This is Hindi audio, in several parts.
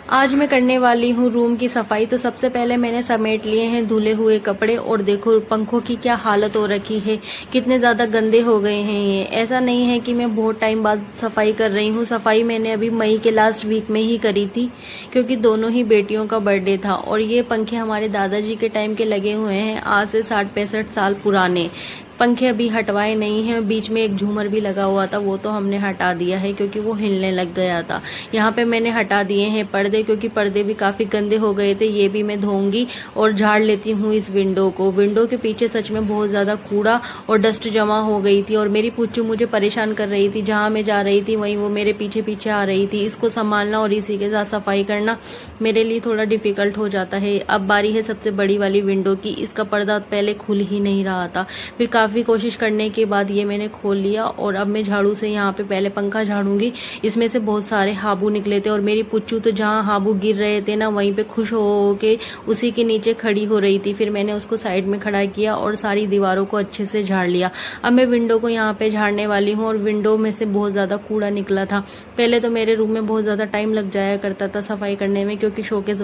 आज मैं करने वाली हूँ रूम की सफाई। तो सबसे पहले मैंने समेट लिए हैं धुले हुए कपड़े और देखो पंखों की क्या हालत हो रखी है, कितने ज्यादा गंदे हो गए हैं ये। ऐसा नहीं है कि मैं बहुत टाइम बाद सफाई कर रही हूँ, सफाई मैंने अभी मई के लास्ट वीक में ही करी थी क्योंकि दोनों ही बेटियों का बर्थडे था। और ये पंखे हमारे दादाजी के टाइम के लगे हुए हैं, आज से 60-65 साल पुराने पंखे, अभी हटवाए नहीं हैं। बीच में एक झूमर भी लगा हुआ था, वो तो हमने हटा दिया है क्योंकि वो हिलने लग गया था। यहाँ पे मैंने हटा दिए हैं पर्दे क्योंकि पर्दे भी काफी गंदे हो गए थे, ये भी मैं धोऊंगी और झाड़ लेती हूँ इस विंडो को। विंडो के पीछे सच में बहुत ज्यादा कूड़ा और डस्ट जमा हो गई थी और मेरी पुच्चू मुझे परेशान कर रही थी, जहाँ मैं जा रही थी वहीं वो मेरे पीछे पीछे आ रही थी। इसको संभालना और इसी के साथ सफाई करना मेरे लिए थोड़ा डिफिकल्ट हो जाता है। अब बारी है सबसे बड़ी वाली विंडो की। इसका पर्दा पहले खुल ही नहीं रहा था, फिर काफी कोशिश करने के बाद ये मैंने खोल लिया और अब मैं झाड़ू से यहाँ पे पहले पंखा झाड़ूंगी। इसमें से बहुत सारे हाबू निकले थे और मेरी पुच्चू तो जहाँ हाबू गिर रहे थे ना वहीं पे खुश हो के उसी के नीचे खड़ी हो रही थी। फिर मैंने उसको साइड में खड़ा किया और सारी दीवारों को अच्छे से झाड़ लिया। अब मैं विंडो को यहाँ पे झाड़ने वाली हूँ और विंडो में से बहुत ज्यादा कूड़ा निकला था। पहले तो मेरे रूम में बहुत ज्यादा टाइम लग जाया करता था सफाई करने में क्योंकि शोकेस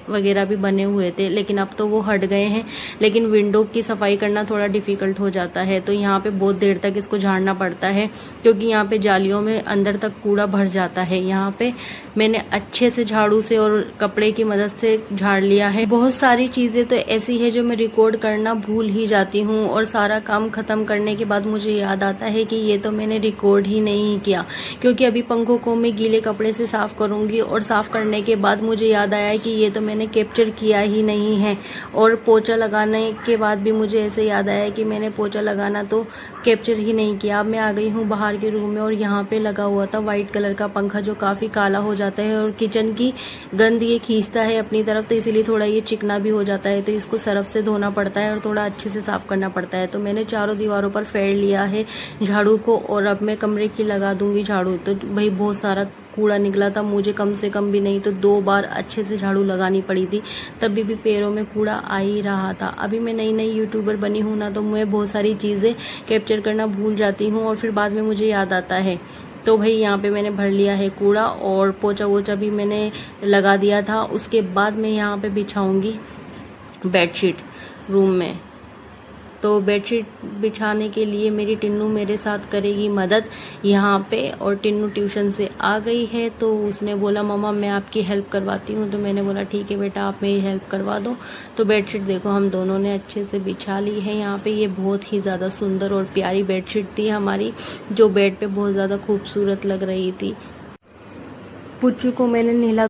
वगैरह भी बने हुए थे, लेकिन अब तो वो हट गए हैं। लेकिन विंडो की सफाई करना थोड़ा डिफिकल्ट हो जाता है, तो यहाँ पे बहुत देर तक इसको झाड़ना पड़ता है क्योंकि यहाँ पे जालियों में अंदर तक कूड़ा भर जाता है। यहाँ पे मैंने अच्छे से झाड़ू से और कपड़े की मदद से झाड़ लिया है। बहुत सारी चीजें तो ऐसी है जो मैं रिकॉर्ड करना भूल ही जाती हूँ और सारा काम खत्म करने के बाद मुझे याद आता है कि ये तो मैंने रिकॉर्ड ही नहीं किया, क्योंकि अभी पंखों को मैं गीले कपड़े से साफ करूंगी और साफ करने के बाद मुझे याद आया कि ये तो मैंने कैप्चर किया ही नहीं है। और पोछा लगाने के बाद भी मुझे ऐसे याद आया कि मैंने पोछा लगाना तो कैप्चर ही नहीं किया। अब मैं आ गई हूँ बाहर के रूम में और यहाँ पे लगा हुआ था व्हाइट कलर का पंखा जो काफी काला हो जाता है और किचन की गंद ये खींचता है अपनी तरफ, तो इसीलिए थोड़ा ये चिकना भी हो जाता है, तो इसको सरफ से धोना पड़ता है और थोड़ा अच्छे से साफ करना पड़ता है। तो मैंने चारों दीवारों पर फेर लिया है झाड़ू को और अब मैं कमरे की लगा दूंगी झाड़ू। तो भाई बहुत सारा कूड़ा निकला था, मुझे कम से कम भी नहीं तो 2 बार अच्छे से झाड़ू लगानी पड़ी थी, तभी भी पैरों में कूड़ा आ ही रहा था। अभी मैं नई नई यूट्यूबर बनी हूँ ना, तो मैं बहुत सारी चीजें कैप्चर करना भूल जाती हूँ और फिर बाद में मुझे याद आता है। तो भाई यहाँ पे मैंने भर लिया है कूड़ा और पोछा वोछा भी मैंने लगा दिया था। उसके बाद मैं यहाँ पे बिछाऊंगी बेडशीट रूम में। तो बेडशीट बिछाने के लिए मेरी टिन्नू मेरे साथ करेगी मदद यहाँ पे। और टिन्नू ट्यूशन से आ गई है तो उसने बोला मम्मा मैं आपकी हेल्प करवाती हूँ, तो मैंने बोला ठीक है बेटा आप मेरी हेल्प करवा दो। तो बेडशीट देखो हम दोनों ने अच्छे से बिछा ली है यहाँ पे। ये बहुत ही ज़्यादा सुंदर और प्यारी बेडशीट थी हमारी, जो बेड पे बहुत ज़्यादा खूबसूरत लग रही थी। पुच्चू को मैंने नहला